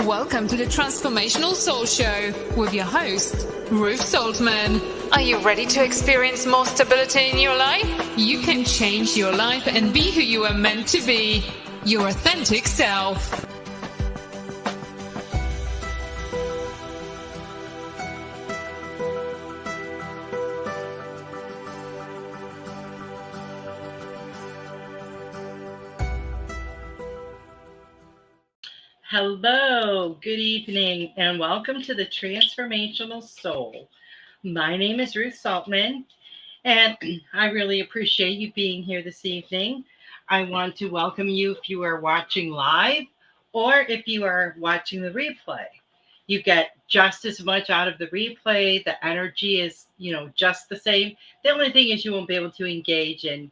Welcome to the Transformational Soul Show with your host, Ruth Soltman. Are you ready to experience more stability in your life? You can change your life and be who you are meant to be, your authentic self. Hello, good evening, and welcome to the Transformational Soul. My name is Ruth Soltman, and I really appreciate you being here this evening. I want to welcome you if you are watching live or if you are watching the replay. You get just as much out of the replay. The energy is, just the same. The only thing is you won't be able to engage in,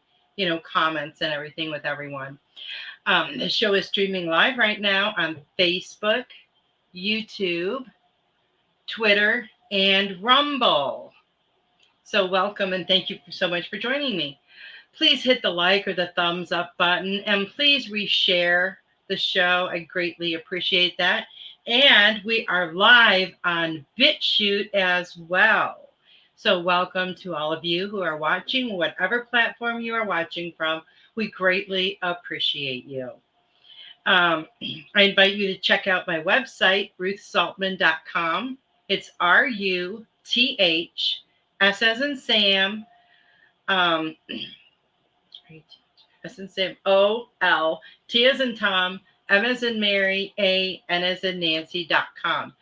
comments and everything with everyone. The show is streaming live right now on Facebook, YouTube, Twitter, and Rumble. So welcome and thank you so much for joining me. Please hit the like or the thumbs up button and please reshare the show. I greatly appreciate that. And we are live on BitChute as well. So welcome to all of you who are watching, whatever platform you are watching from. We greatly appreciate you. I invite you to check out my website, ruthsoltman.com. It's RUTH, S as in Sam, S as in Sam, OL, T as in Tom, M as in Mary, A, N as in Nancy.com.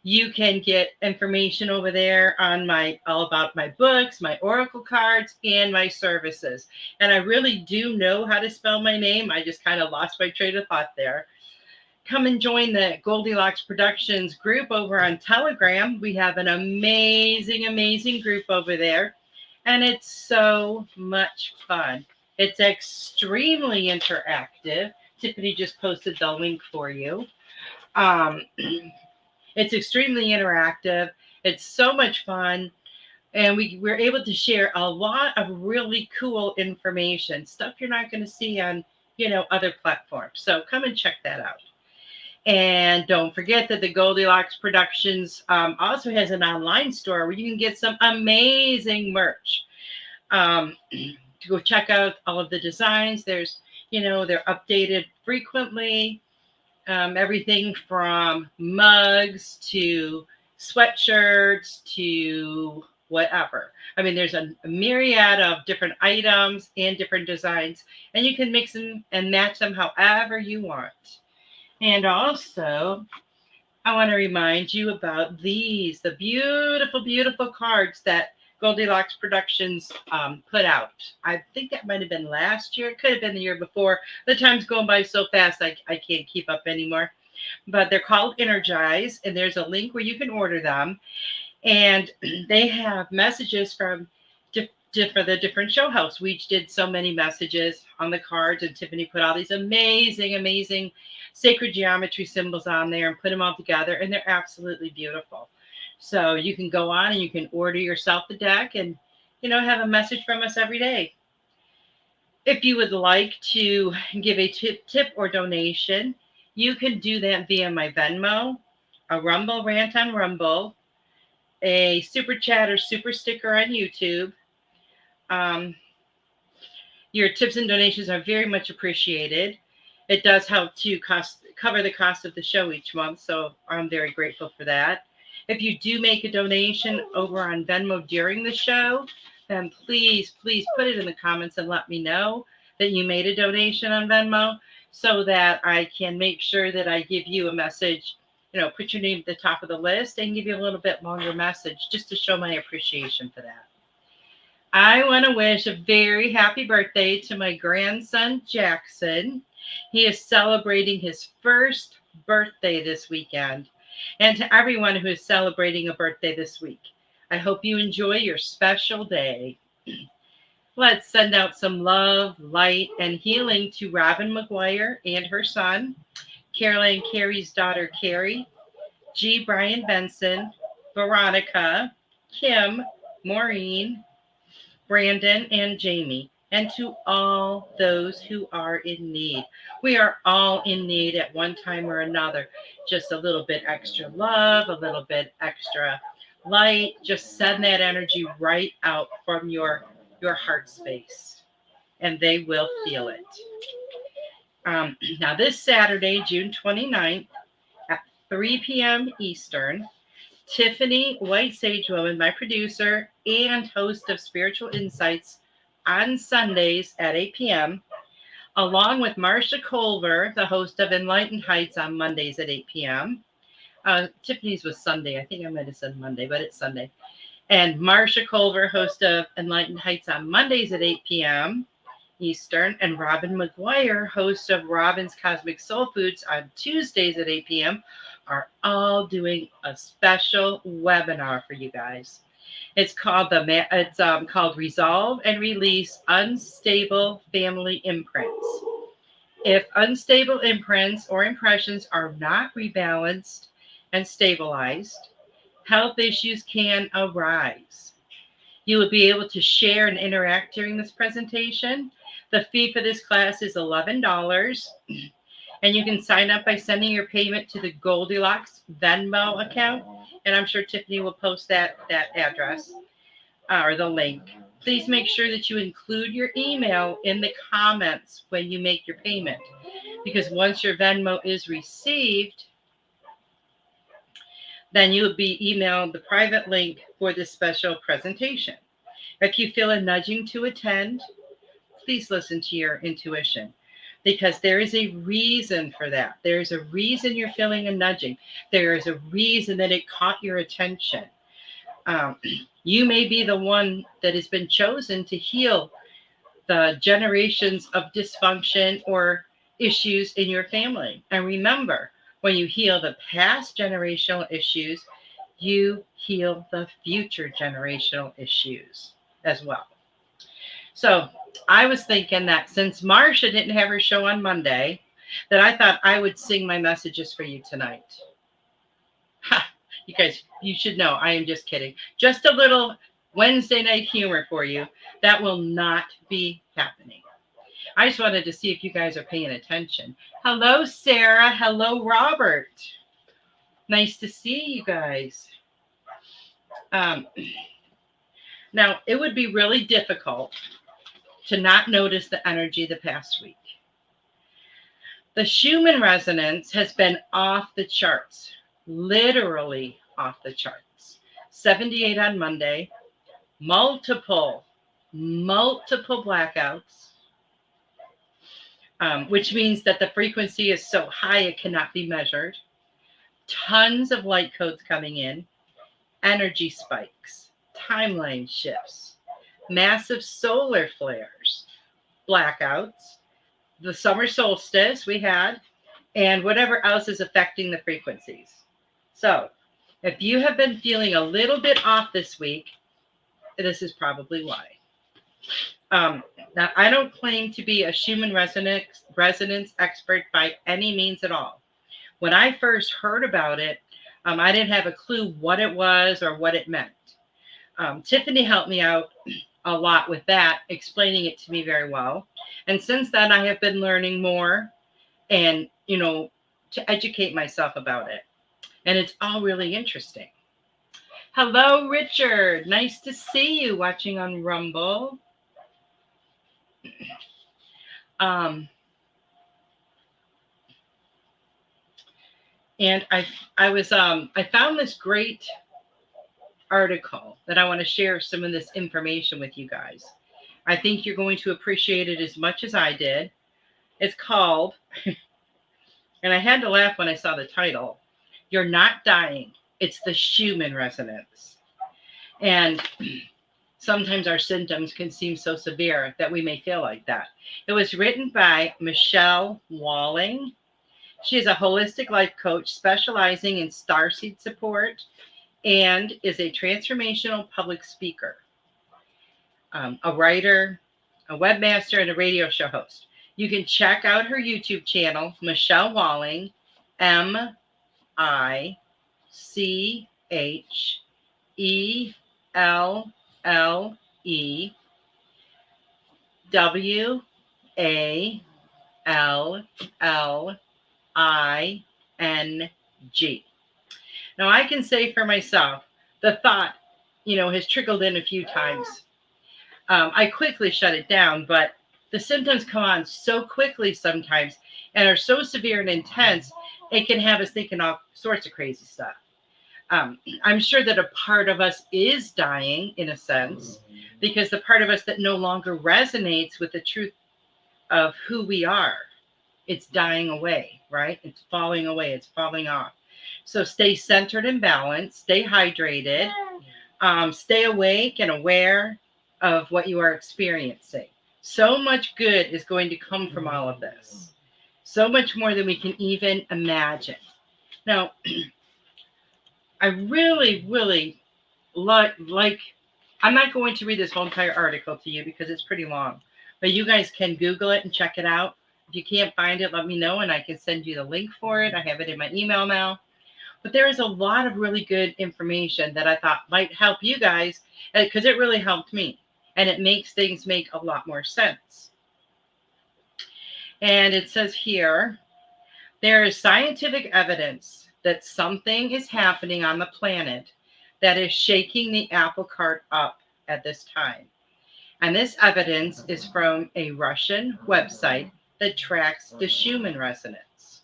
You can get information over there on all about my books, my oracle cards, and my services. And I really do know how to spell my name. I just kind of lost my train of thought there. Come and join the Goldylocks Productions group over on Telegram. We have an amazing, amazing group over there. And it's so much fun. It's extremely interactive. Tiffany just posted the link for you. It's extremely interactive. It's so much fun. And we're able to share a lot of really cool information, stuff you're not going to see on, other platforms. So come and check that out. And don't forget that the Goldylocks Productions also has an online store where you can get some amazing merch. To go check out all of the designs. There's, they're updated frequently. Everything from mugs to sweatshirts to whatever. I mean, there's a myriad of different items and different designs, and you can mix them and match them however you want. And also, I want to remind you about the beautiful, beautiful cards that Goldylocks Productions put out. I think that might have been last year. It could have been the year before. The time's going by so fast, I can't keep up anymore. But they're called Energize, and there's a link where you can order them. And they have messages from for the different show hosts. We each did so many messages on the cards, and Tiffany put all these amazing, amazing sacred geometry symbols on there and put them all together, and they're absolutely beautiful. So you can go on and you can order yourself the deck and, have a message from us every day. If you would like to give a tip or donation, you can do that via my Venmo, a Rumble rant on Rumble, a super chat or super sticker on YouTube. Your tips and donations are very much appreciated. It does help to cover the cost of the show each month, so I'm very grateful for that. If you do make a donation over on Venmo during the show, then please put it in the comments and let me know that you made a donation on Venmo so that I can make sure that I give you a message, put your name at the top of the list and give you a little bit longer message just to show my appreciation for that. I want to wish a very happy birthday to my grandson, Jackson. He is celebrating his first birthday this weekend. And to everyone who is celebrating a birthday this week, I hope you enjoy your special day. Let's send out some love, light, and healing to Robin McGuire and her son, Caroline Carey's daughter, Carrie, G. Brian Benson, Veronica, Kim, Maureen, Brandon, and Jamie. and to all those who are in need. We are all in need at one time or another. Just a little bit extra love, a little bit extra light. Just send that energy right out from your heart space, and they will feel it. Now, this Saturday, June 29th at 3 p.m. Eastern, Tiffany White Sage Woman, my producer and host of Spiritual Insights on Sundays at 8 p.m., along with Marsha Culver, the host of Enlightened Heights on Mondays at 8 p.m. Tiffany's was Sunday. I think I might have said Monday, but it's Sunday. And Marsha Culver, host of Enlightened Heights on Mondays at 8 p.m. Eastern, and Robin McGuire, host of Robin's Cosmic Soul Foods on Tuesdays at 8 p.m., are all doing a special webinar for you guys. It's called called Resolve and Release Unstable Family Imprints. If unstable imprints or impressions are not rebalanced and stabilized, health issues can arise. You will be able to share and interact during this presentation. The fee for this class is $11, and you can sign up by sending your payment to the Goldylocks Venmo account, and I'm sure Tiffany will post that address or the link. Please make sure that you include your email in the comments when you make your payment, because once your Venmo is received, then you'll be emailed the private link for this special presentation. If you feel a nudging to attend, please listen to your intuition, because there is a reason for that. There is a reason you're feeling a nudging. There is a reason that it caught your attention. You may be the one that has been chosen to heal the generations of dysfunction or issues in your family. And remember, when you heal the past generational issues, you heal the future generational issues as well. So I was thinking that since Marsha didn't have her show on Monday, that I thought I would sing my messages for you tonight. Ha! You guys, you should know I am just kidding. Just a little Wednesday night humor for you. That will not be happening. I just wanted to see if you guys are paying attention. Hello, Sarah. Hello, Robert. Nice to see you guys. Now, it would be really difficult to not notice the energy the past week. The Schumann resonance has been off the charts, literally off the charts. 78 on Monday, multiple blackouts, which means that the frequency is so high it cannot be measured. Tons of light codes coming in, energy spikes, timeline shifts, massive solar flares, blackouts, the summer solstice we had, and whatever else is affecting the frequencies. So if you have been feeling a little bit off this week, this is probably why. Now, I don't claim to be a Schumann resonance expert by any means at all. When I first heard about it, I didn't have a clue what it was or what it meant. Tiffany helped me out a lot with that, explaining it to me very well. And since then, I have been learning more and, to educate myself about it. And it's all really interesting. Hello, Richard. Nice to see you watching on Rumble. And I found this great article that I want to share some of this information with you guys. I think you're going to appreciate it as much as I did. It's called, and I had to laugh when I saw the title, You're Not Dying. It's the Schumann resonance. And sometimes our symptoms can seem so severe that we may feel like that. It was written by Michelle Walling. She is a holistic life coach specializing in starseed support and is a transformational public speaker, a writer, a webmaster, and a radio show host. You can check out her YouTube channel, Michelle Walling, MICHELLE. WALLING. Now, I can say for myself, the thought, has trickled in a few times. I quickly shut it down, but the symptoms come on so quickly sometimes and are so severe and intense, it can have us thinking all sorts of crazy stuff. I'm sure that a part of us is dying in a sense, because the part of us that no longer resonates with the truth of who we are, it's dying away, right? It's falling away. It's falling off. So stay centered and balanced, stay hydrated, stay awake and aware of what you are experiencing. So much good is going to come from all of this. So much more than we can even imagine. Now, I really, really like, I'm not going to read this whole entire article to you because it's pretty long, but you guys can Google it and check it out. If you can't find it, let me know and I can send you the link for it. I have it in my email now. But there is a lot of really good information that I thought might help you guys, because it really helped me. And it makes things make a lot more sense. And it says here, there is scientific evidence that something is happening on the planet that is shaking the apple cart up at this time. And this evidence is from a Russian website that tracks the Schumann resonance.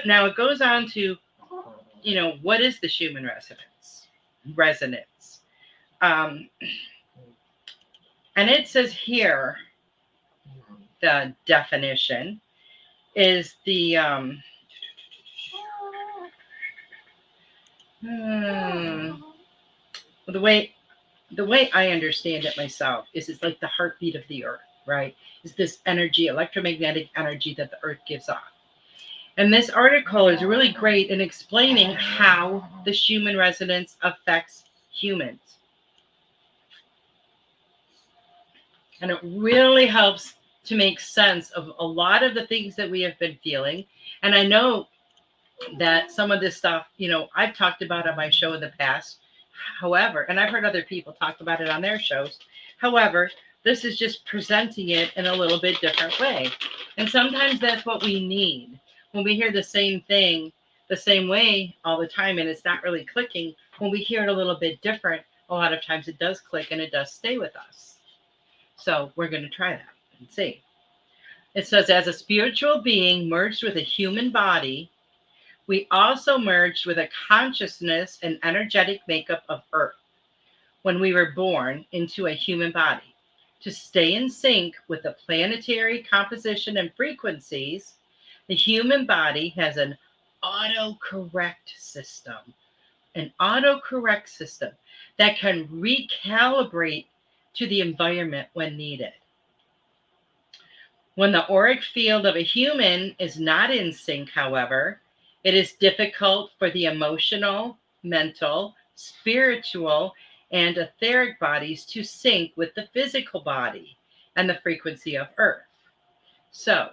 Now it goes on to, what is the Schumann resonance? And it says here, the definition is the the way I understand it myself is it's like the heartbeat of the earth, right? It's this energy, electromagnetic energy that the earth gives off. And this article is really great in explaining how the Schumann resonance affects humans. And it really helps to make sense of a lot of the things that we have been feeling. And I know that some of this stuff, I've talked about on my show in the past. However, and I've heard other people talk about it on their shows. However, this is just presenting it in a little bit different way. And sometimes that's what we need. When we hear the same thing the same way all the time and it's not really clicking, when we hear it a little bit different, a lot of times it does click and it does stay with us. So we're going to try that and see. It says, as a spiritual being merged with a human body, we also merged with a consciousness and energetic makeup of Earth when we were born into a human body. To stay in sync with the planetary composition and frequencies, the human body has an autocorrect system that can recalibrate to the environment when needed. When the auric field of a human is not in sync, however, it is difficult for the emotional, mental, spiritual, and etheric bodies to sync with the physical body and the frequency of Earth. So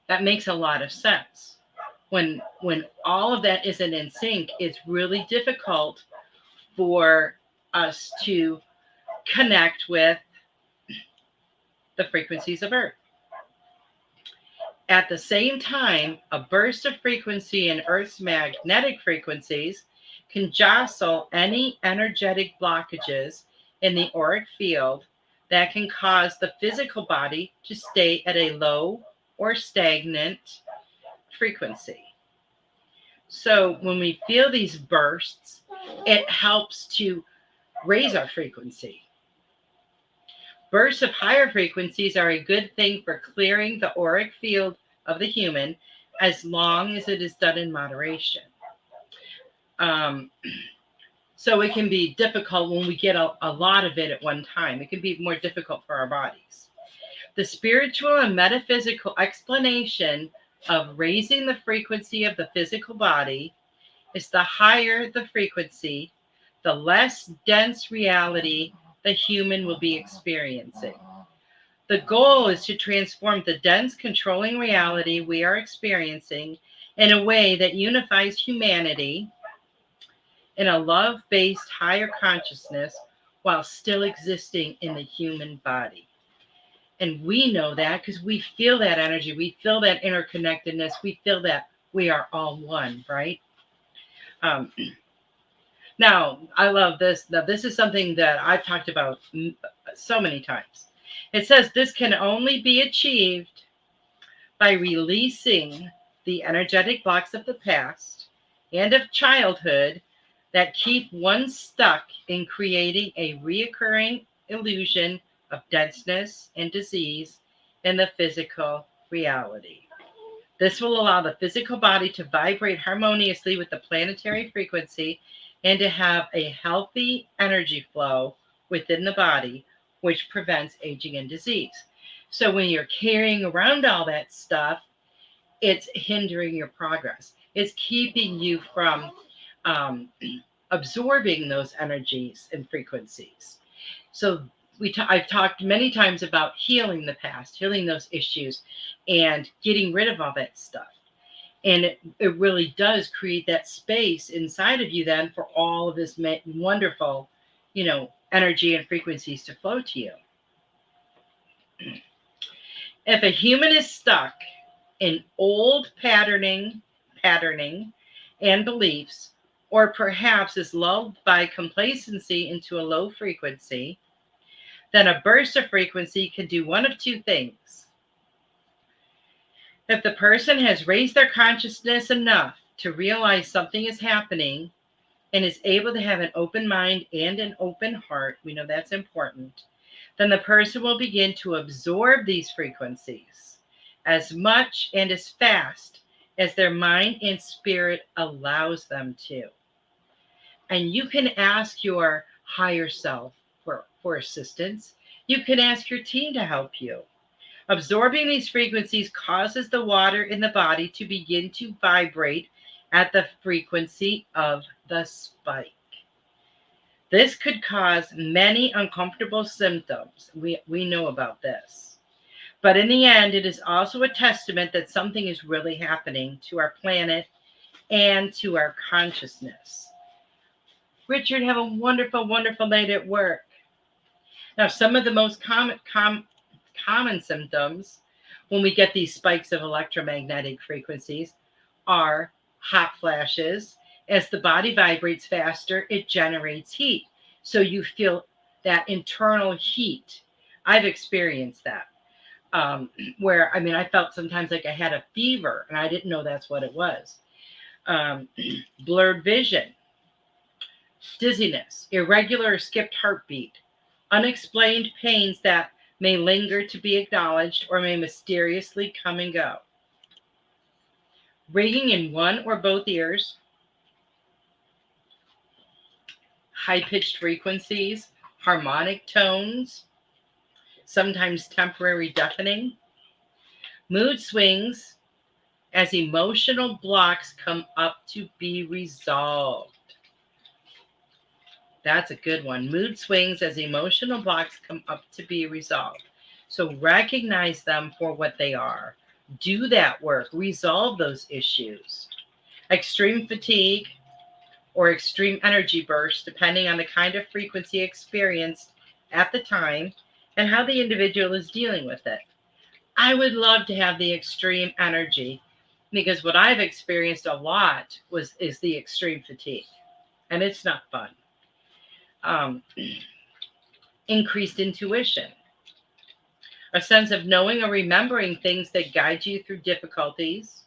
that makes a lot of sense. When all of that isn't in sync, it's really difficult for us to connect with the frequencies of Earth. At the same time, a burst of frequency in Earth's magnetic frequencies can jostle any energetic blockages in the auric field that can cause the physical body to stay at a low or stagnant frequency. So when we feel these bursts, it helps to raise our frequency. Bursts of higher frequencies are a good thing for clearing the auric field of the human, as long as it is done in moderation. So it can be difficult when we get a lot of it at one time. It can be more difficult for our bodies. The spiritual and metaphysical explanation of raising the frequency of the physical body is the higher the frequency, the less dense reality the human will be experiencing. The goal is to transform the dense, controlling reality we are experiencing in a way that unifies humanity in a love-based higher consciousness, while still existing in the human body. And we know that because we feel that energy. We feel that interconnectedness. We feel that we are all one, right? Um, Now, I love this. Now, this is something that I've talked about so many times. It says this can only be achieved by releasing the energetic blocks of the past and of childhood that keep one stuck in creating a reoccurring illusion of denseness and disease in the physical reality. This will allow the physical body to vibrate harmoniously with the planetary frequency and to have a healthy energy flow within the body, which prevents aging and disease. So when you're carrying around all that stuff, it's hindering your progress. It's keeping you from um, absorbing those energies and frequencies. So I've talked many times about healing the past, healing those issues, and getting rid of all that stuff. And it really does create that space inside of you then for all of this wonderful, energy and frequencies to flow to you. If a human is stuck in old patterning and beliefs, or perhaps is lulled by complacency into a low frequency, then a burst of frequency can do one of two things. If the person has raised their consciousness enough to realize something is happening and is able to have an open mind and an open heart, we know that's important, then the person will begin to absorb these frequencies as much and as fast as their mind and spirit allows them to. And you can ask your higher self for assistance. You can ask your team to help you. Absorbing these frequencies causes the water in the body to begin to vibrate at the frequency of the spike. This could cause many uncomfortable symptoms. We know about this. But in the end, it is also a testament that something is really happening to our planet and to our consciousness. Richard, have a wonderful, wonderful night at work. Now, some of the most common symptoms when we get these spikes of electromagnetic frequencies are hot flashes. As the body vibrates faster, it generates heat. So you feel that internal heat. I've experienced that. Where, I felt sometimes like I had a fever and I didn't know that's what it was. Blurred vision, dizziness, irregular or skipped heartbeat, unexplained pains that may linger to be acknowledged or may mysteriously come and go. Ringing in one or both ears, high-pitched frequencies, harmonic tones, sometimes temporary deafening, mood swings as emotional blocks come up to be resolved. That's a good one. Mood swings as emotional blocks come up to be resolved. So recognize them for what they are. Do that work. Resolve those issues. Extreme fatigue or extreme energy bursts, depending on the kind of frequency experienced at the time and how the individual is dealing with it. I would love to have the extreme energy because what I've experienced a lot is the extreme fatigue, and it's not fun. Increased intuition, a sense of knowing or remembering things that guide you through difficulties,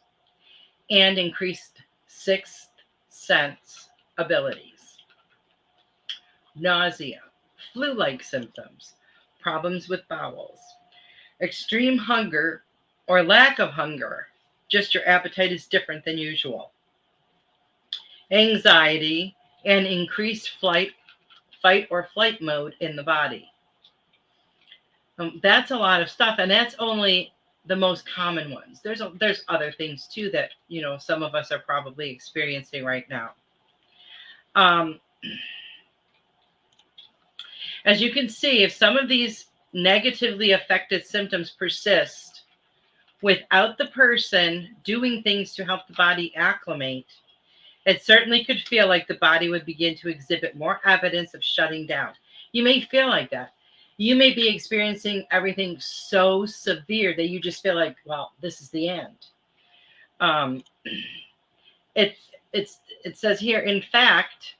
and increased sixth sense abilities. Nausea, flu-like symptoms, problems with bowels, extreme hunger or lack of hunger, just your appetite is different than usual. Anxiety and increased fight or flight mode in the body. That's a lot of stuff, and that's only the most common ones. There's other things too that some of us are probably experiencing right now. As you can see, if some of these negatively affected symptoms persist without the person doing things to help the body acclimate, it certainly could feel like the body would begin to exhibit more evidence of shutting down. You may feel like that. You may be experiencing everything so severe that you just feel like, well, this is the end. Um, it it says here, in fact,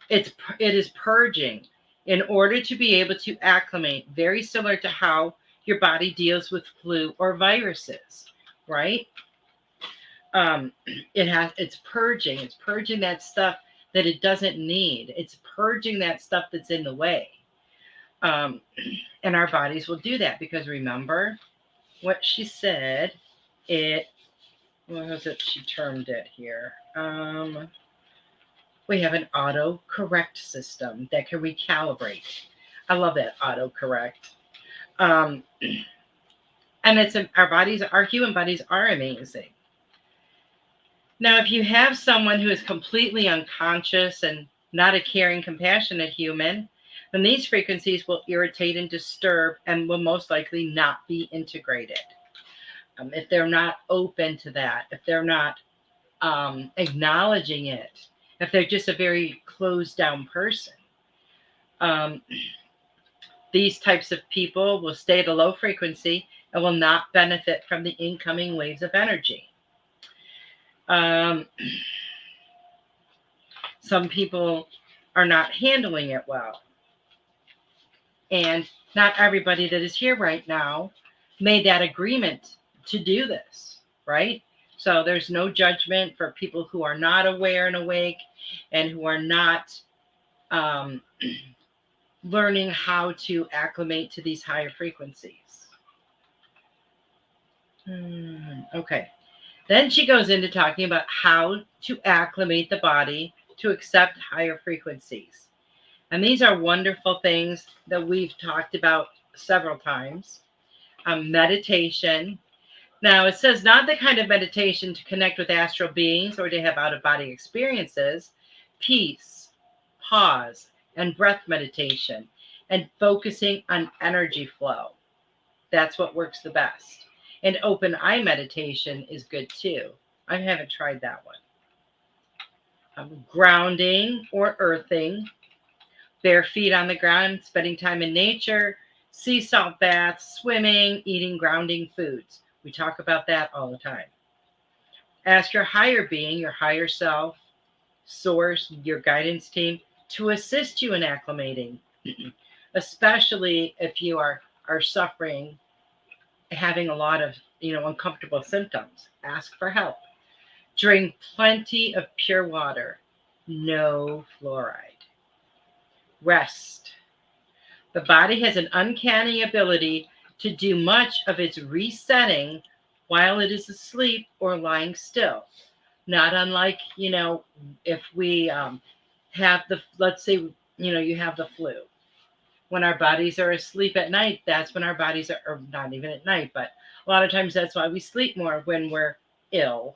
it is purging in order to be able to acclimate, very similar to how your body deals with flu or viruses, right? um it's purging. It's purging that stuff that it doesn't need. It's purging that stuff that's in the way. um and our bodies will do that because remember what she said. It What was it she termed it here? We have an auto correct system that can recalibrate. I love that auto correct. um and our bodies, our human bodies are amazing. Now, if you have someone who is completely unconscious and not a caring, compassionate human, then these frequencies will irritate and disturb and will most likely not be integrated. If they're not open to that, if they're not acknowledging it, if they're just a very closed down person, um, these types of people will stay at a low frequency and will not benefit from the incoming waves of energy. Um, some people are not handling it well. And not everybody that is here right now made that agreement to do this, right? So there's no judgment for people who are not aware and awake and who are not um, learning how to acclimate to these higher frequencies. Okay. Then she goes into talking about how to acclimate the body to accept higher frequencies. And these are wonderful things that we've talked about several times. Meditation. Now, it says not the kind of meditation to connect with astral beings or to have out of body experiences. Peace, pause, and breath meditation, and focusing on energy flow. That's what works the best. And open eye meditation is good too. I haven't tried that one. Grounding or earthing, bare feet on the ground, spending time in nature, sea salt baths, swimming, eating grounding foods. We talk about that all the time. Ask your higher being, your higher self, source, your guidance team to assist you in acclimating, especially if you are suffering, having a lot of uncomfortable symptoms. Ask for help. Drink plenty of pure water, no fluoride. Rest. The body has an uncanny ability to do much of its resetting while it is asleep or lying still. Not unlike, if we have let's say, you have the flu. When our bodies are asleep at night, that's when our bodies are, or not even at night, but a lot of times that's why we sleep more when we're ill,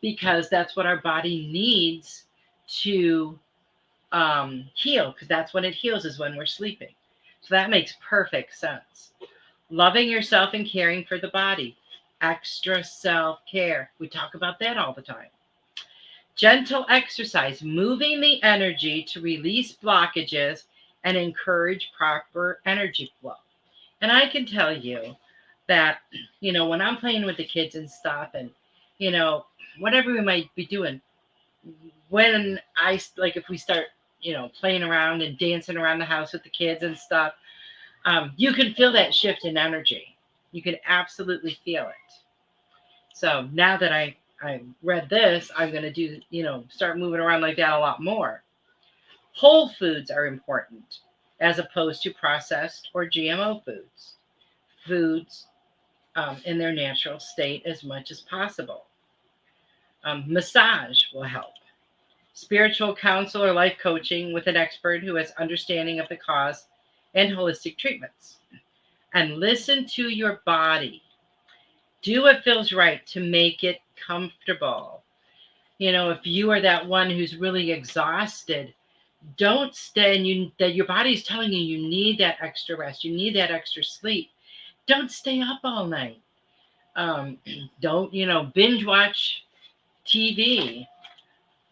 because that's what our body needs to heal, because that's when it heals, is when we're sleeping. So that makes perfect sense. Loving yourself and caring for the body. Extra self-care. We talk about that all the time. Gentle exercise, moving the energy to release blockages and encourage proper energy flow. And I can tell you that, when I'm playing with the kids and stuff, and, whatever we might be doing, when if we start, playing around and dancing around the house with the kids and stuff, you can feel that shift in energy. You can absolutely feel it. So now that I read this, I'm going to do, start moving around like that a lot more. Whole foods are important as opposed to processed or GMO foods. Foods in their natural state as much as possible. Massage will help. Spiritual counsel or life coaching with an expert who has understanding of the cause, and holistic treatments. And listen to your body. Do what feels right to make it comfortable. If you are that one who's really exhausted, don't stay, and that your body's telling you you need that extra rest, you need that extra sleep. Don't stay up all night. Don't binge watch TV,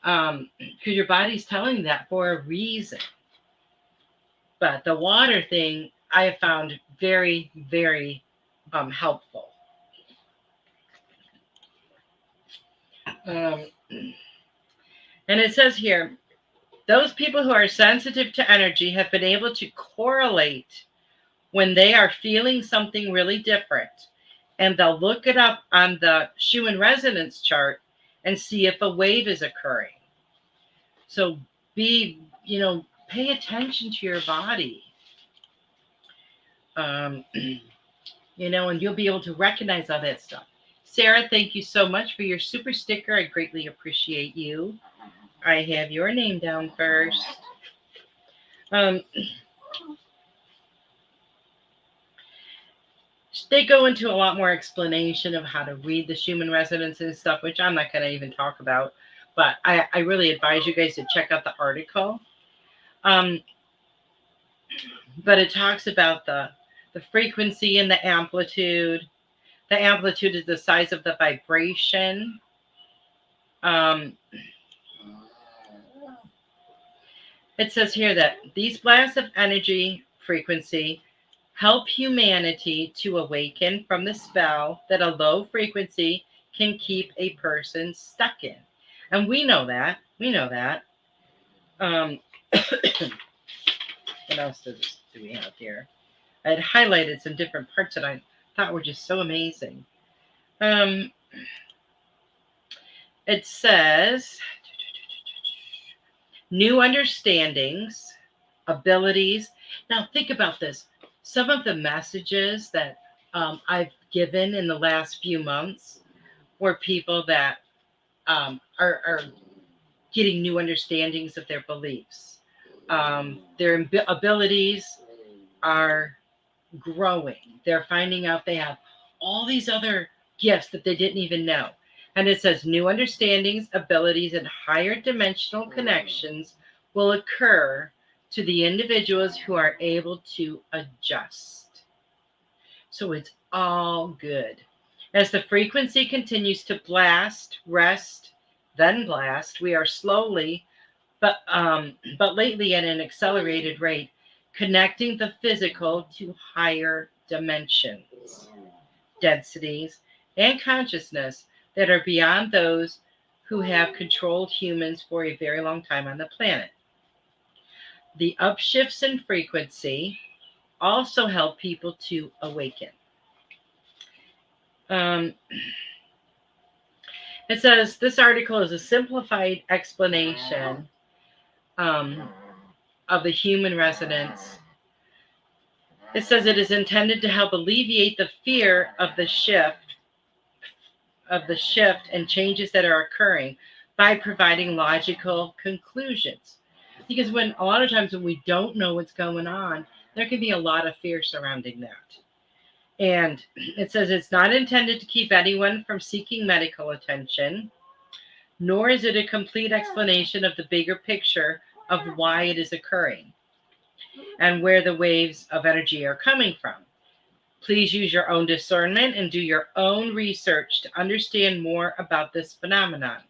because your body's telling you that for a reason. But the water thing I have found very, very helpful. And it says here, those people who are sensitive to energy have been able to correlate when they are feeling something really different. And they'll look it up on the Schumann resonance chart and see if a wave is occurring. So pay attention to your body. And you'll be able to recognize all that stuff. Sarah, thank you so much for your super sticker. I greatly appreciate you. I have your name down first. They go into a lot more explanation of how to read the Schumann resonance and stuff, which I'm not going to even talk about. But I really advise you guys to check out the article. But it talks about the frequency and the amplitude. The amplitude is the size of the vibration. It says here that these blasts of energy frequency help humanity to awaken from the spell that a low frequency can keep a person stuck in. And we know that. What else do we have here? I had highlighted some different parts that I thought were just so amazing. It says new understandings, abilities. Now think about this. Some of the messages that I've given in the last few months were people that are getting new understandings of their beliefs. Their abilities are growing. They're finding out they have all these other gifts that they didn't even know. And it says new understandings, abilities, and higher dimensional connections will occur to the individuals who are able to adjust. So it's all good. As the frequency continues to blast, rest, then blast, we are slowly, but lately at an accelerated rate, connecting the physical to higher dimensions, densities, and consciousness that are beyond those who have controlled humans for a very long time on the planet. The upshifts in frequency also help people to awaken. It says this article is a simplified explanation of the human resonance. It says it is intended to help alleviate the fear of the shift and changes that are occurring by providing logical conclusions. Because a lot of times when we don't know what's going on, there can be a lot of fear surrounding that. And it says it's not intended to keep anyone from seeking medical attention, nor is it a complete explanation of the bigger picture of why it is occurring and where the waves of energy are coming from. Please use your own discernment and do your own research to understand more about this phenomenon.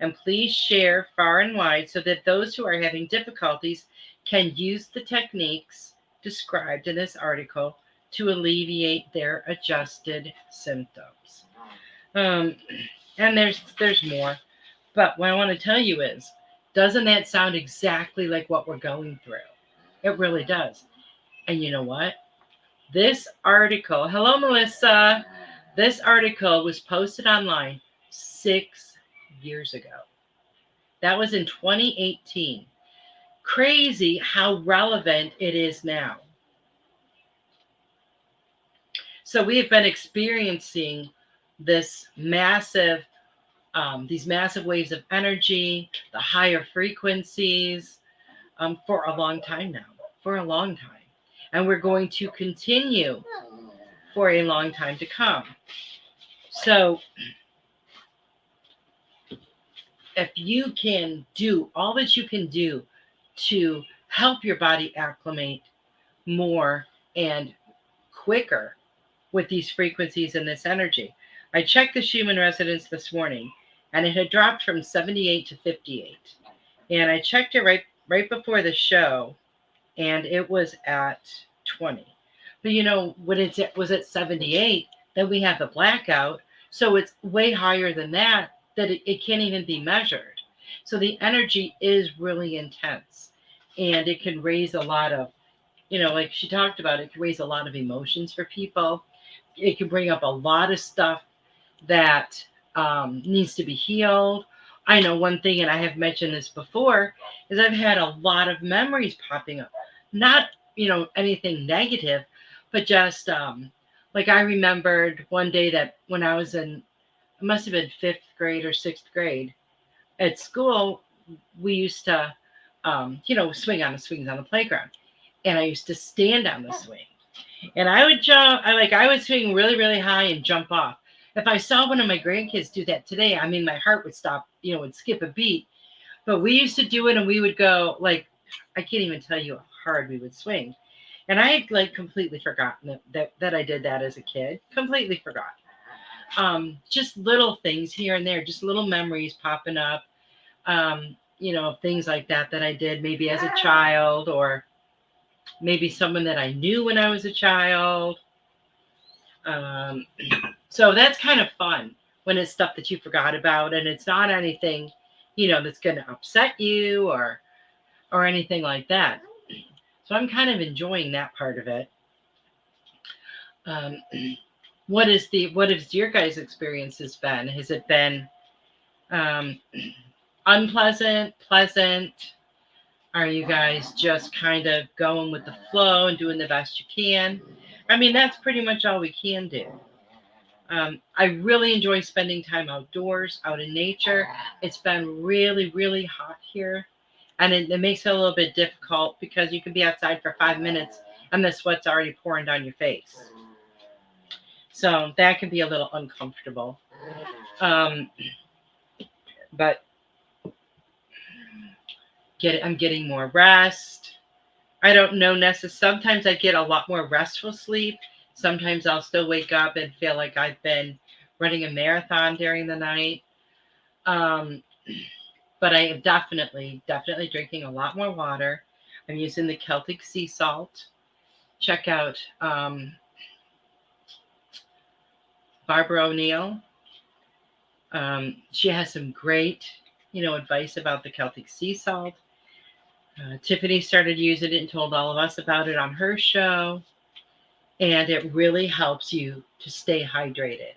And please share far and wide so that those who are having difficulties can use the techniques described in this article to alleviate their adjusted symptoms. And there's more. But what I want to tell you is, doesn't that sound exactly like what we're going through? It really does. And you know what? This article, hello, Melissa. This article was posted online 6 years ago. That was in 2018. Crazy how relevant it is now. So we have been experiencing these massive waves of energy, the higher frequencies, for a long time now. And we're going to continue for a long time to come. So if you can do all that you can do to help your body acclimate more and quicker with these frequencies and this energy. I checked the Schumann resonance this morning, and it had dropped from 78 to 58. And I checked it right before the show, and it was at 20. But when it was at 78, then we have the blackout. So it's way higher than that it can't even be measured. So the energy is really intense, and it can raise a lot of, like she talked about, it can raise a lot of emotions for people. It can bring up a lot of stuff that needs to be healed. I know one thing, and I have mentioned this before, is I've had a lot of memories popping up. Not, anything negative, but just like I remembered one day that when I was in, it must have been fifth grade or sixth grade at school, we used to, swing on the swings on the playground. And I used to stand on the swing. And I would jump, I would swing really, really high and jump off. If I saw one of my grandkids do that today, I mean, my heart would stop, would skip a beat. But we used to do it, and we would go, I can't even tell you how hard we would swing. And I had completely forgotten that I did that as a kid. Completely forgot. Just little things here and there, just little memories popping up. Things like that I did maybe as a child, or maybe someone that I knew when I was a child. Um, so that's kind of fun when it's stuff that you forgot about, and it's not anything, that's going to upset you or anything like that. So I'm kind of enjoying that part of it. Um, what has your guys' experiences been? Has it been um, unpleasant, pleasant? Are you guys just kind of going with the flow and doing the best you can? I mean, that's pretty much all we can do. I really enjoy spending time outdoors, out in nature. It's been really, really hot here, and it makes it a little bit difficult because you can be outside for 5 minutes and the sweat's already pouring down your face. So that can be a little uncomfortable. Um, but I'm getting more rest. I don't know necessarily. Sometimes I get a lot more restful sleep. Sometimes I'll still wake up and feel like I've been running a marathon during the night. Um, but I am definitely drinking a lot more water. I'm using the Celtic sea salt. Check out Barbara O'Neill. She has some great, advice about the Celtic sea salt. Tiffany started using it and told all of us about it on her show. And it really helps you to stay hydrated,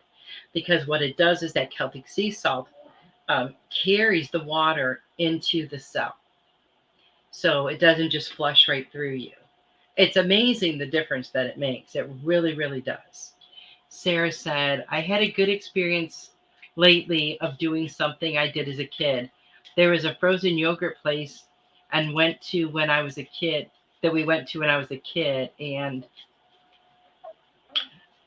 because what it does is that Celtic sea salt carries the water into the cell. So it doesn't just flush right through you. It's amazing the difference that it makes. It really, really does. Sarah said, I had a good experience lately of doing something I did as a kid. There was a frozen yogurt place and went to when I was a kid that we went to when I was a kid, and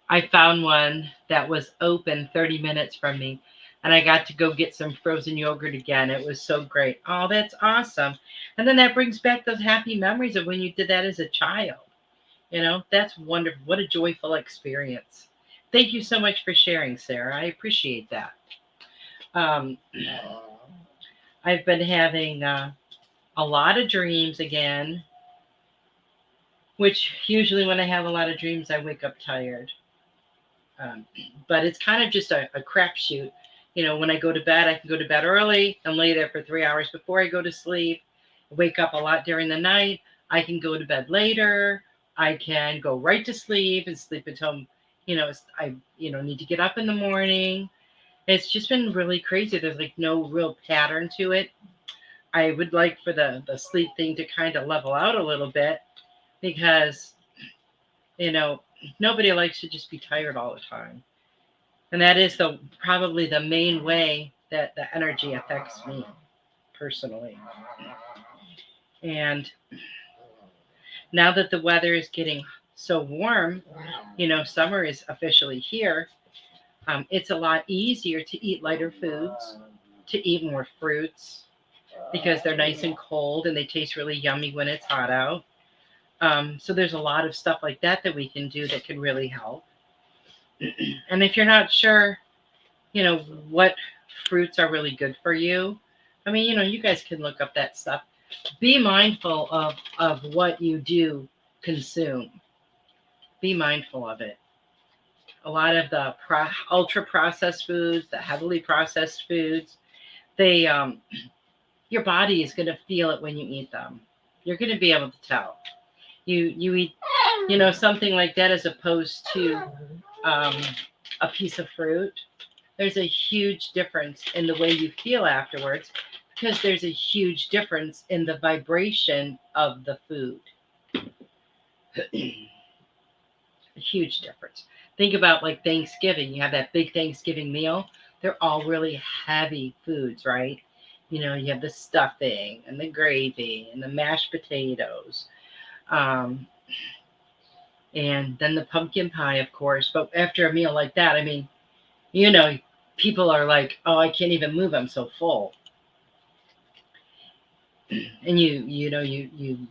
I found one that was open 30 minutes from me, and I got to go get some frozen yogurt again. It was so great. Oh, that's awesome. And then that brings back those happy memories of when you did that as a child. That's wonderful. What a joyful experience. Thank you so much for sharing, Sarah. I appreciate that. Um, I've been having a lot of dreams again, which usually when I have a lot of dreams, I wake up tired. But it's kind of just a crapshoot. When I go to bed, I can go to bed early and lay there for 3 hours before I go to sleep. Wake up a lot during the night. I can go to bed later. I can go right to sleep and sleep until, I need to get up in the morning. It's just been really crazy. There's no real pattern to it. I would like for the sleep thing to kind of level out a little bit, because, nobody likes to just be tired all the time. And that is probably the main way that the energy affects me personally. And now that the weather is getting so warm, summer is officially here. It's a lot easier to eat lighter foods, to eat more fruits, because they're nice and cold and they taste really yummy when it's hot out. So there's a lot of stuff like that we can do that can really help. And if you're not sure, what fruits are really good for you, I mean, you guys can look up that stuff. Be mindful of what you do consume. Be mindful of it. A lot of the ultra processed foods, the heavily processed foods, they your body is going to feel it when you eat them. You're going to be able to tell. You eat, something like that as opposed to um, a piece of fruit. There's a huge difference in the way you feel afterwards because there's a huge difference in the vibration of the food. A huge difference. Think about like Thanksgiving. You have that big Thanksgiving meal. They're all really heavy foods, right? You have the stuffing and the gravy and the mashed potatoes. Um, and then the pumpkin pie, of course. But after a meal like that, I mean, you know, people are like, "Oh, I can't even move. I'm so full." And you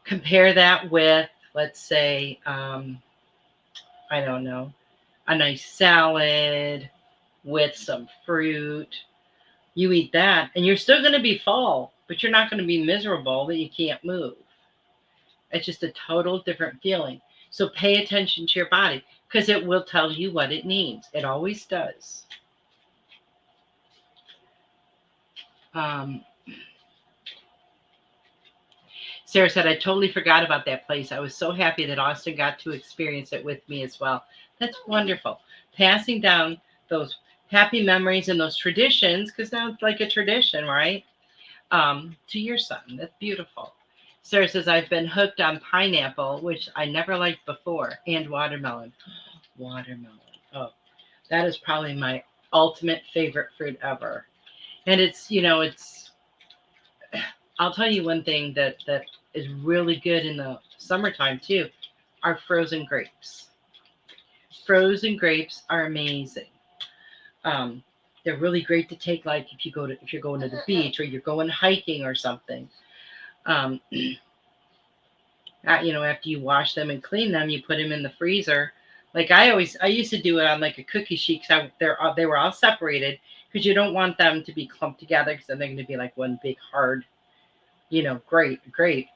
compare that with, let's say, I don't know, a nice salad with some fruit. You eat that, and you're still going to be full, but you're not going to be miserable that you can't move. It's just a total different feeling. So pay attention to your body because it will tell you what it needs. It always does. Um, Sarah said, I totally forgot about that place. I was so happy that Austin got to experience it with me as well. That's wonderful. Passing down those happy memories and those traditions, because now it's like a tradition, right? To your son. That's beautiful. Sarah says, I've been hooked on pineapple, which I never liked before, and watermelon. Watermelon. Oh, that is probably my ultimate favorite fruit ever. And I'll tell you one thing that is really good in the summertime too, are frozen grapes. Frozen grapes are amazing. Um, they're really great to take, like if you're going to the beach or you're going hiking or something. Um, after you wash them and clean them, you put them in the freezer. Like I used to do it on like a cookie sheet because they were all separated because you don't want them to be clumped together because then they're going to be like one big hard, grape.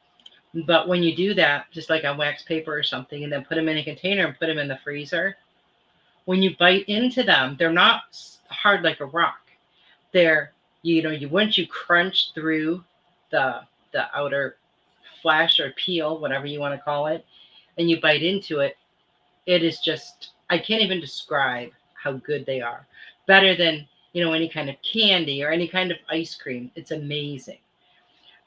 But when you do that, just like on wax paper or something, and then put them in a container and put them in the freezer, when you bite into them, they're not hard like a rock. They're, once you crunch through the outer flesh or peel, whatever you want to call it, and you bite into it, it is just, I can't even describe how good they are. Better than, any kind of candy or any kind of ice cream. It's amazing.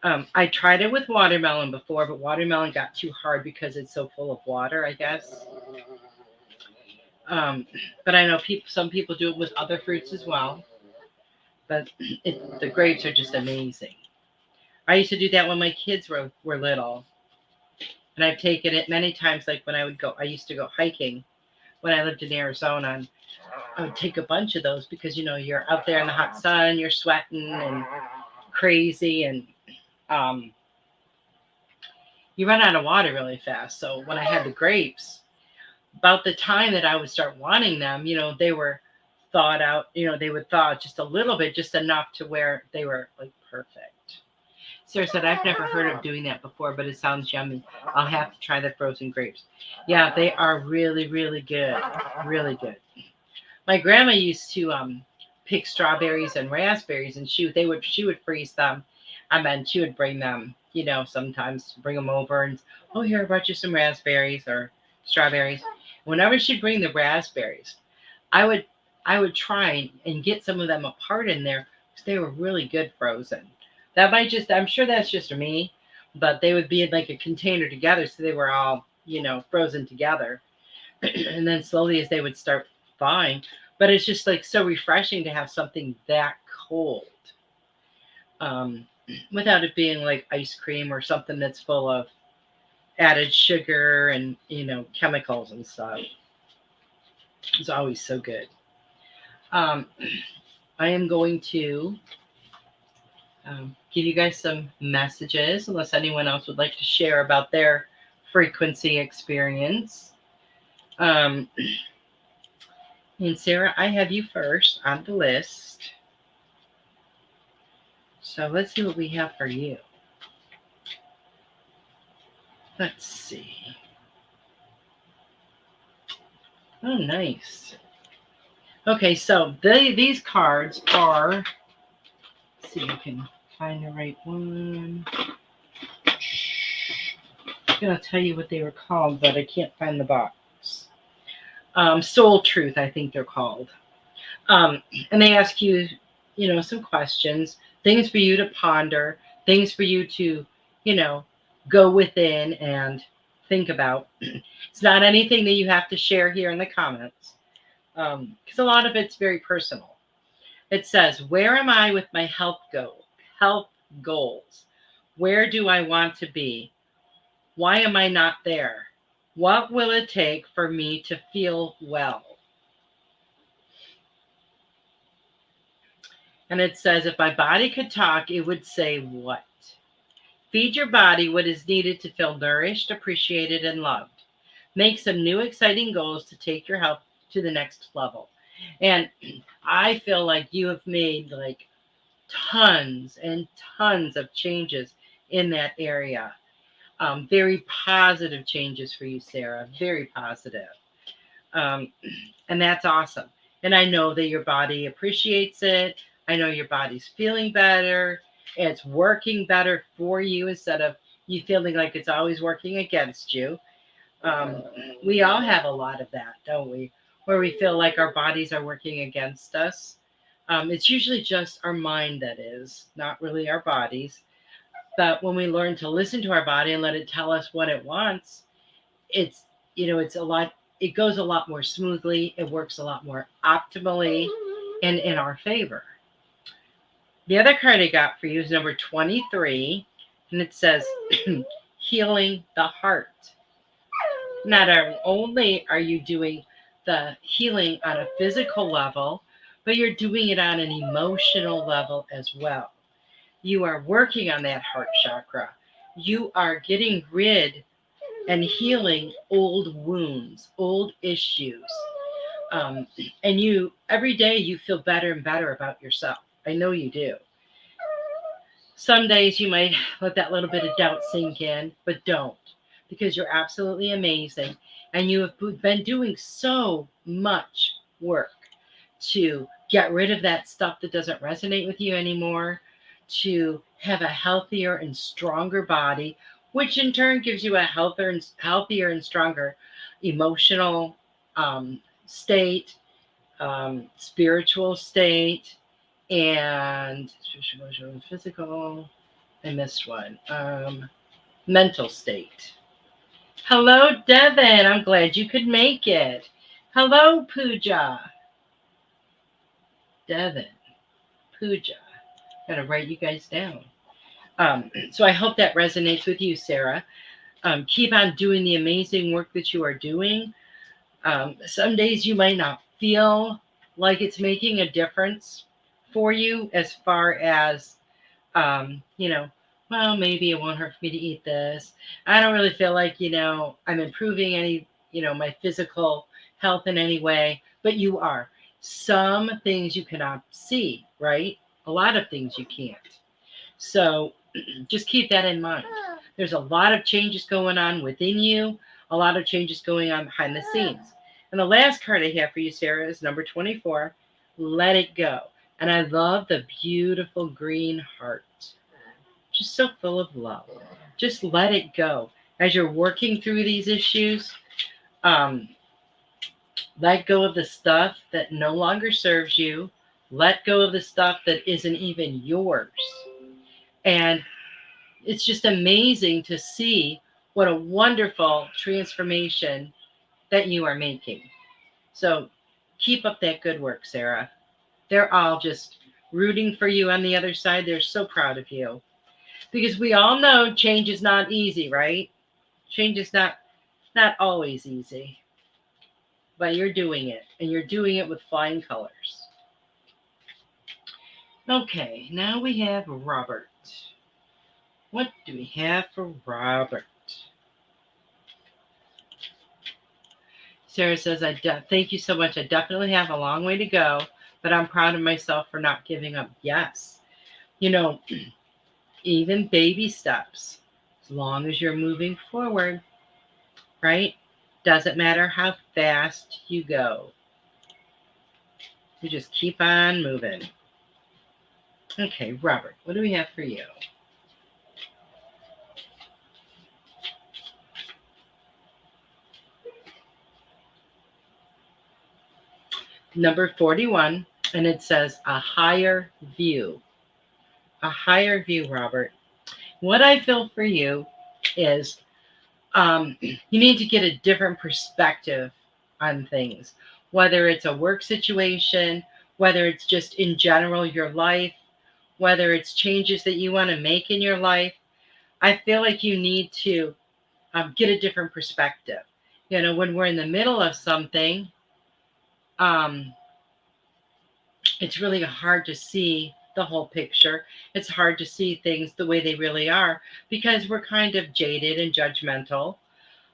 I tried it with watermelon before, but watermelon got too hard because it's so full of water, I guess. Um, but I know some people do it with other fruits as well. But the grapes are just amazing. I used to do that when my kids were little, and I've taken it many times. Like when I used to go hiking when I lived in Arizona, and I would take a bunch of those because you're out there in the hot sun, you're sweating and crazy, and um, you run out of water really fast. So when I had the grapes, about the time that I would start wanting them, they were thawed out. They would thaw just a little bit, just enough to where they were like perfect. Sarah said, I've never heard of doing that before, but it sounds yummy. I'll have to try the frozen grapes. Yeah, they are really, really good. Really good. My grandma used to pick strawberries and raspberries, and she would freeze them, and then she would bring them, sometimes bring them over and, oh, here, I brought you some raspberries or strawberries. Whenever she'd bring the raspberries, I would try and get some of them apart in there because they were really good frozen. I'm sure that's just me, but they would be in like a container together, so they were all, frozen together. And then slowly as they would start thawing, but it's just like so refreshing to have something that cold, um, without it being like ice cream or something that's full of added sugar and, chemicals and stuff. It's always so good. Um, I am going to give you guys some messages, unless anyone else would like to share about their frequency experience. And Sarah, I have you first on the list. So let's see what we have for you. Let's see. Oh, nice. Okay, so these cards are, let's see if I can find the right one. I'm going to tell you what they were called, but I can't find the box. Soul Truth, I think they're called. And they ask you, some questions, things for you to ponder, things for you to, go within and think about. It's not anything that you have to share here in the comments, because a lot of it's very personal. It says, where am I with my health goals? Where do I want to be? Why am I not there? What will it take for me to feel well? And it says, if my body could talk, it would say what? Feed your body what is needed to feel nourished, appreciated, and loved. Make some new exciting goals to take your health to the next level. And I feel like you have made like tons and tons of changes in that area. Very positive changes for you, Sarah. Very positive. And that's awesome. And I know that your body appreciates it. I know your body's feeling better. It's working better for you instead of you feeling like it's always working against you. We all have a lot of that, don't we? Where we feel like our bodies are working against us. It's usually just our mind that is, not really our bodies. But when we learn to listen to our body and let it tell us what it wants, it's it's a lot. It goes a lot more smoothly. It works a lot more optimally and in our favor. The other card I got for you is number 23, and it says healing the heart. Not only are you doing the healing on a physical level, but you're doing it on an emotional level as well. You are working on that heart chakra. You are getting rid and healing old wounds, old issues. And you, every day you feel better and better about yourself. I know you do. Some days you might let that little bit of doubt sink in, but don't, because you're absolutely amazing. And you have been doing so much work to get rid of that stuff that doesn't resonate with you anymore, to have a healthier and stronger body, which in turn gives you a healthier and stronger emotional state, spiritual state, and physical. I missed one. Mental state. Hello, Devin. I'm glad you could make it. Hello, Pooja. Devin, Pooja. Gotta write you guys down. So I hope that resonates with you, Sarah. Keep on doing the amazing work that you are doing. Some days you might not feel like it's making a difference for you as far as, well, maybe it won't hurt for me to eat this. I don't really feel like, I'm improving any, my physical health in any way, but you are. Some things you cannot see, right? A lot of things you can't. So just keep that in mind. There's a lot of changes going on within you, a lot of changes going on behind the scenes. And the last card I have for you, Sarah, is number 24, Let It Go. And I love the beautiful green heart. Just so full of love. Just let it go. As you're working through these issues, let go of the stuff that no longer serves you. Let go of the stuff that isn't even yours. And it's just amazing to see what a wonderful transformation that you are making. So keep up that good work, Sarah. They're all just rooting for you on the other side. They're so proud of you. Because we all know change is not easy, right? Change is not always easy. But you're doing it, and you're doing it with flying colors. Okay, now we have Robert. What do we have for Robert? Sarah says, thank you so much. I definitely have a long way to go, but I'm proud of myself for not giving up. Yes, Even baby steps, as long as you're moving forward, right? Doesn't matter how fast you go. You just keep on moving. Okay, Robert, what do we have for you? Number 41, and it says a higher view. A higher view, Robert. What I feel for you is you need to get a different perspective on things, whether it's a work situation, whether it's just in general your life, whether it's changes that you want to make in your life. I feel like you need to get a different perspective. When we're in the middle of something, it's really hard to see the whole picture. It's hard to see things the way they really are because we're kind of jaded and judgmental.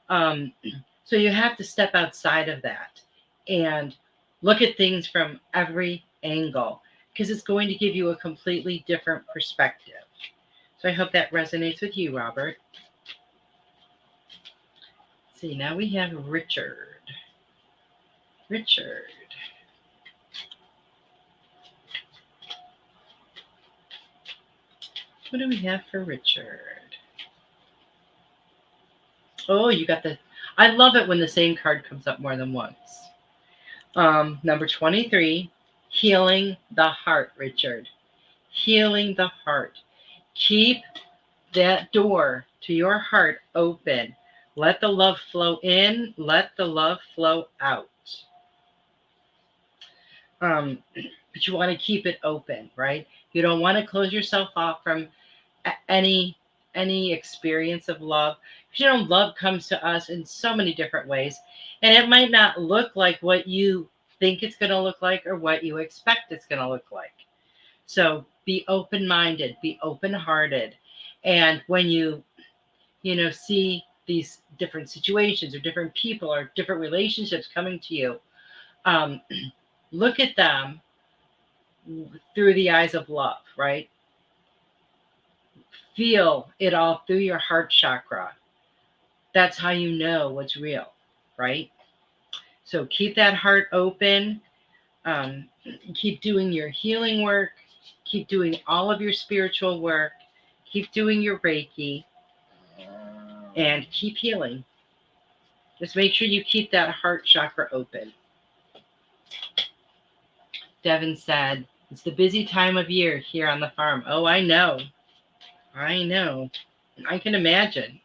So you have to step outside of that and look at things from every angle because it's going to give you a completely different perspective. So I hope that resonates with you, Robert. Let's see, now we have Richard. Richard. What do we have for Richard? Oh, you got I love it when the same card comes up more than once. Number 23, healing the heart, Richard. Healing the heart. Keep that door to your heart open. Let the love flow in. Let the love flow out. But you want to keep it open, right? You don't want to close yourself off from any experience of love. Love comes to us in so many different ways, and it might not look like what you think it's going to look like or what you expect it's going to look like. So be open-minded, be open-hearted, and when you see these different situations or different people or different relationships coming to you, look at them through the eyes of love, right? Feel it all through your heart chakra. That's how you know what's real, right? So keep that heart open. Keep doing your healing work. Keep doing all of your spiritual work. Keep doing your Reiki. And keep healing. Just make sure you keep that heart chakra open. Devin said, it's the busy time of year here on the farm. Oh, I know. I know. I can imagine.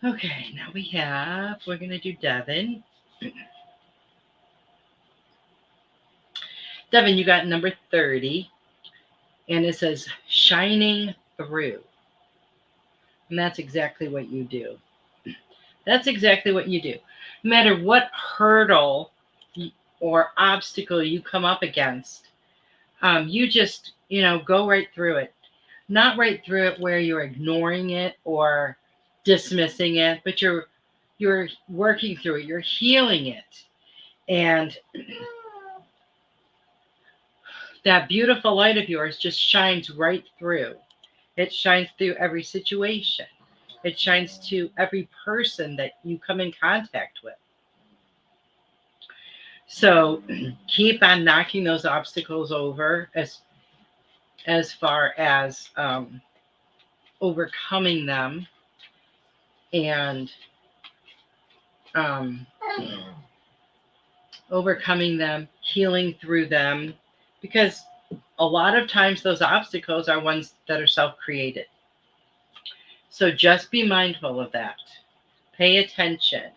Okay, now we're going to do Devin. Devin, you got number 30, and it says shining through. And that's exactly what you do. That's exactly what you do. No matter what hurdle or obstacle you come up against, you just, go right through it. Not right through it where you're ignoring it or dismissing it, but you're working through it. You're healing it. And that beautiful light of yours just shines right through. It shines through every situation. It shines to every person that you come in contact with. So keep on knocking those obstacles over as far as overcoming them and overcoming them, healing through them, because a lot of times those obstacles are ones that are self-created. So just be mindful of that. Pay attention.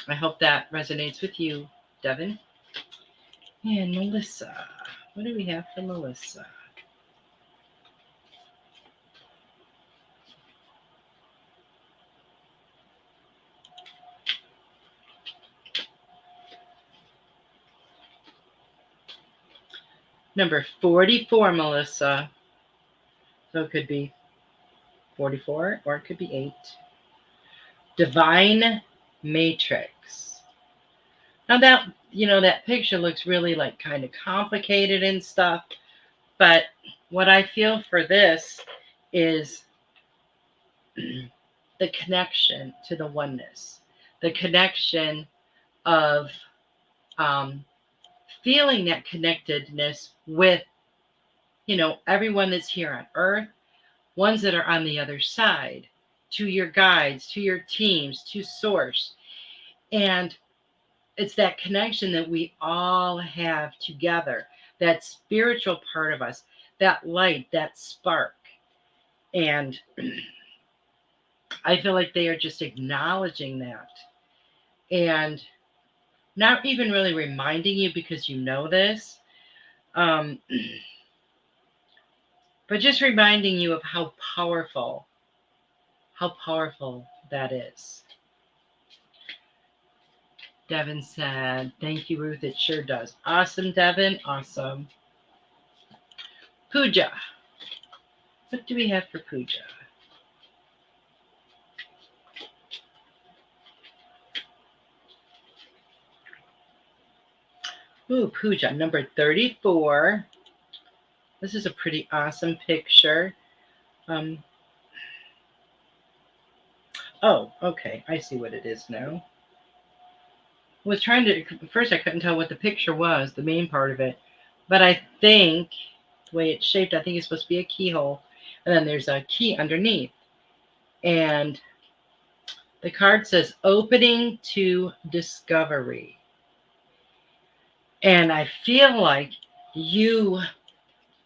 I hope that resonates with you, Devin. And Melissa. What do we have for Melissa? Number 44, Melissa. So it could be 44 or it could be 8. Divine Matrix. Now that picture looks really like kind of complicated and stuff, but what I feel for this is the connection to the oneness, the connection of um, feeling that connectedness with, everyone that's here on earth, ones that are on the other side, to your guides, to your teams, to source. And it's that connection that we all have together, that spiritual part of us, that light, that spark. And I feel like they are just acknowledging that and not even really reminding you because you know this, um, but just reminding you of how powerful that is. Devin said, "Thank you, Ruth. It sure does." Awesome, Devin. Awesome. Puja. What do we have for Puja? Ooh, Puja, number 34. This is a pretty awesome picture. Um, oh, okay. I see what it is now. Was trying to, first I couldn't tell what the picture was, the main part of it. But I think the way it's shaped, I think it's supposed to be a keyhole. And then there's a key underneath. And the card says opening to discovery. And I feel like you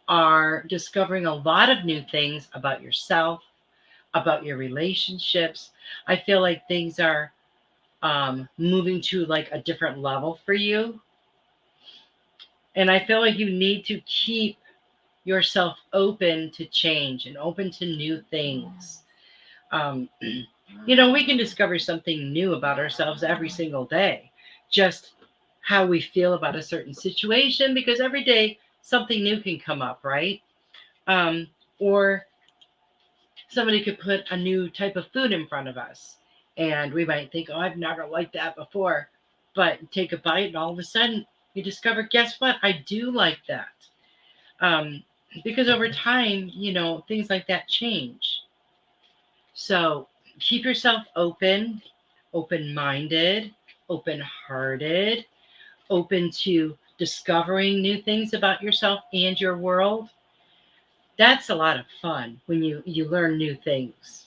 are discovering a lot of new things about yourself, about your relationships. I feel like things are moving to like a different level for you. And I feel like you need to keep yourself open to change and open to new things. Um, we can discover something new about ourselves every single day. Just how we feel about a certain situation, because every day something new can come up, right? Or somebody could put a new type of food in front of us, and we might think, "Oh, I've never liked that before," but take a bite, and all of a sudden you discover, guess what? I do like that. Um, because over time, things like that change. So keep yourself open-minded, open-hearted, open to discovering new things about yourself and your world. That's a lot of fun when you learn new things.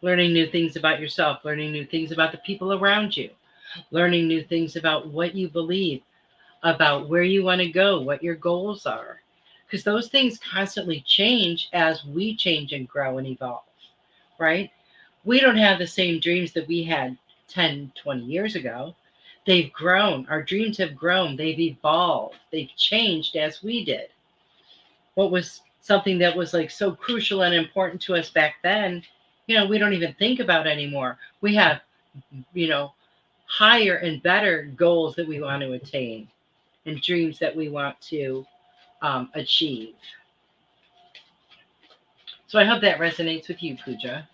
Learning new things about yourself, learning new things about the people around you, learning new things about what you believe, about where you want to go, what your goals are. Because those things constantly change as we change and grow and evolve, right? We don't have the same dreams that we had 10, 20 years ago. They've grown. Our dreams have grown. They've evolved. They've changed as we did. What was something that was like so crucial and important to us back then, we don't even think about anymore. We have, you know, higher and better goals that we want to attain and dreams that we want to achieve. So I hope that resonates with you, Pooja.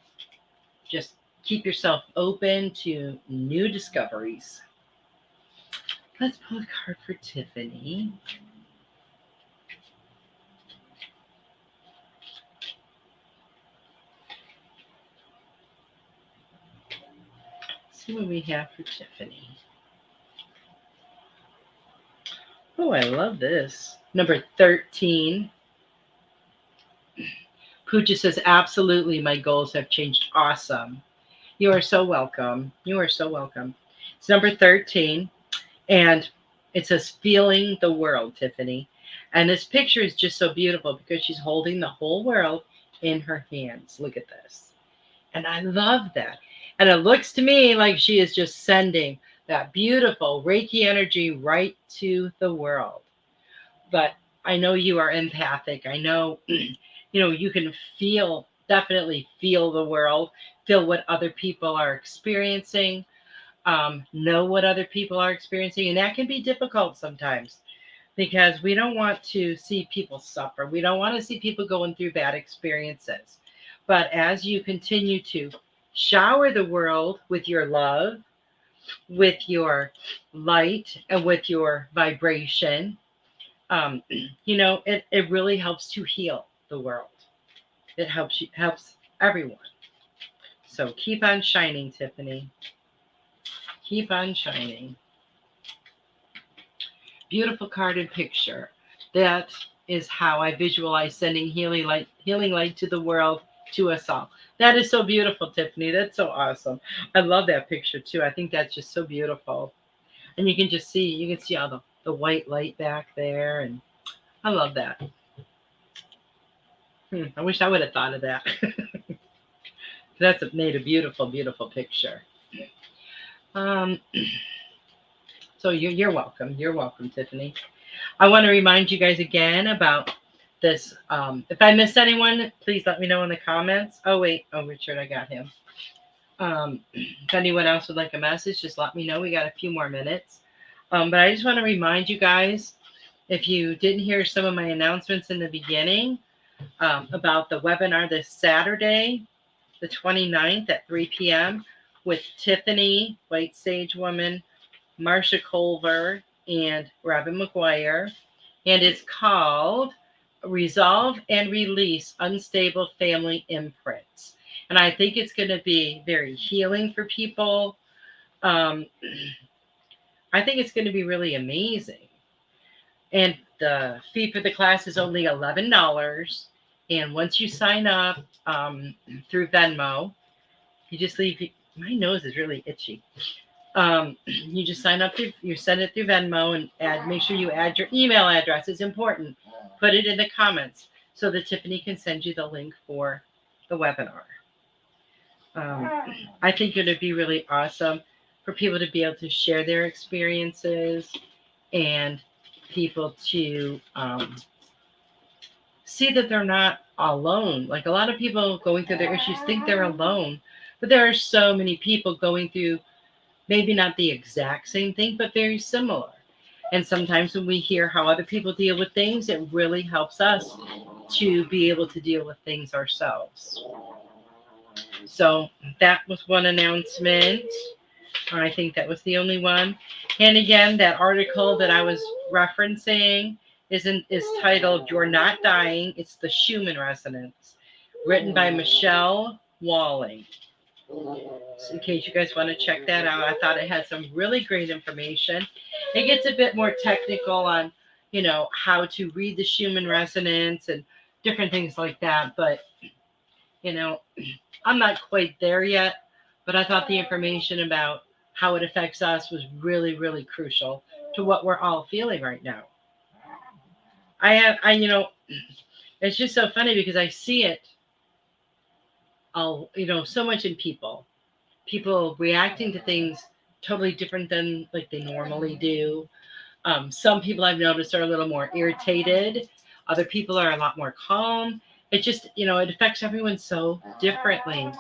Just keep yourself open to new discoveries. Let's pull a card for Tiffany. See what we have for Tiffany. Oh, I love this. Number 13. Pooja says, absolutely, my goals have changed. Awesome. You are so welcome. You are so welcome. It's number 13. And it says, feeling the world, Tiffany. And this picture is just so beautiful because she's holding the whole world in her hands. Look at this. And I love that. And it looks to me like she is just sending that beautiful Reiki energy right to the world. But I know you are empathic. I know, you can definitely feel the world, feel what other people are experiencing, know what other people are experiencing. And that can be difficult sometimes because we don't want to see people suffer. We don't want to see people going through bad experiences. But as you continue to shower the world with your love, with your light and with your vibration, it really helps to heal the world. It helps everyone. So keep on shining, Tiffany. Keep on shining. Beautiful card and picture. That is how I visualize sending healing light to the world, to us all. That is so beautiful, Tiffany. That's so awesome. I love that picture too. I think that's just so beautiful. And you can see all the white light back there. And I love that. I wish I would have thought of that. That's made a beautiful, beautiful picture. Um, so you're welcome. You're welcome, Tiffany. I want to remind you guys again about this. If I missed anyone, please let me know in the comments. Oh, wait. Oh, Richard, I got him. If anyone else would like a message, just let me know. We got a few more minutes. But I just want to remind you guys, if you didn't hear some of my announcements in the beginning about the webinar this Saturday, the 29th at 3 p.m. with Tiffany, White Sage Woman, Marsha Culver, and Robin McGuire. And it's called Resolve and Release Unstable Family Imprints. And I think it's going to be very healing for people. I think it's going to be really amazing. And the fee for the class is only $11. And once you sign up through Venmo, you just leave. My nose is really itchy. You just sign up, you send it through Venmo and make sure you add your email address. It's important. Put it in the comments so that Tiffany can send you the link for the webinar. I think it would be really awesome for people to be able to share their experiences and people to see that they're not alone. Like a lot of people going through their issues think they're alone, but there are so many people going through maybe not the exact same thing, but very similar. And sometimes when we hear how other people deal with things, it really helps us to be able to deal with things ourselves. So that was one announcement. I think that was the only one. And again, that article that I was referencing is titled "You're Not Dying, It's the Schumann Resonance," written by Michelle Walling. So in case you guys want to check that out, I thought it had some really great information. It gets a bit more technical on, how to read the Schumann resonance and different things like that. But, I'm not quite there yet. But I thought the information about how it affects us was really, really crucial to what we're all feeling right now. It's just so funny because I see it all, so much in people reacting to things totally different than like they normally do. Some people I've noticed are a little more irritated. Other people are a lot more calm. It just, it affects everyone so differently.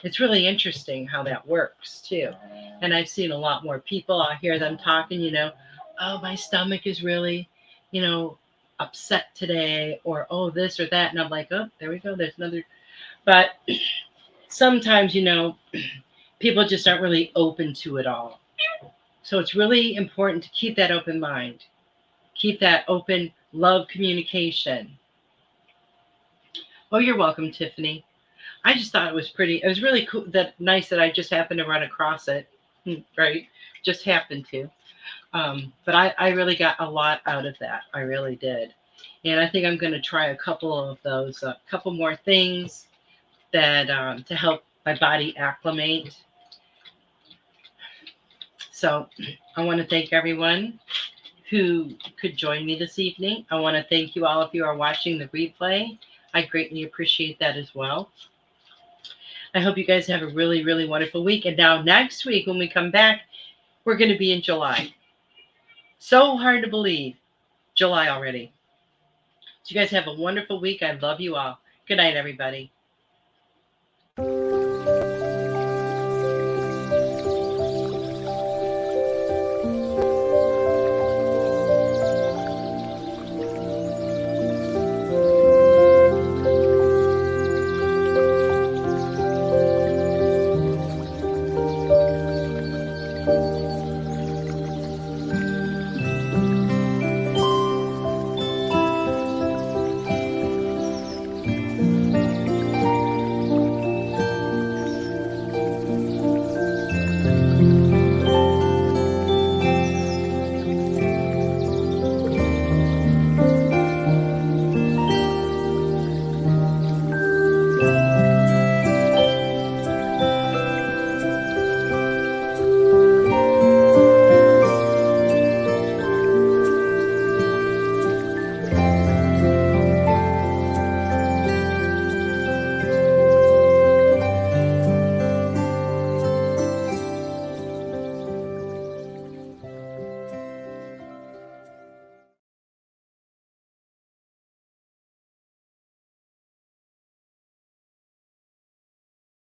It's really interesting how that works too. And I've seen a lot more people. I hear them talking, oh, my stomach is really, upset today, or oh, this or that. And I'm like, oh, there we go. There's another. But sometimes, people just aren't really open to it all. So it's really important to keep that open mind, keep that open love communication. Oh, you're welcome, Tiffany. I just thought it was really cool, nice that I just happened to run across it, right? Just happened to. But I really got a lot out of that. I really did. And I think I'm going to try a couple of those, a couple more things that to help my body acclimate. So I want to thank everyone who could join me this evening. I want to thank you all if you are watching the replay. I greatly appreciate that as well. I hope you guys have a really, really wonderful week. And now next week when we come back, we're going to be in July. So hard to believe. July already. So you guys have a wonderful week. I love you all. Good night, everybody.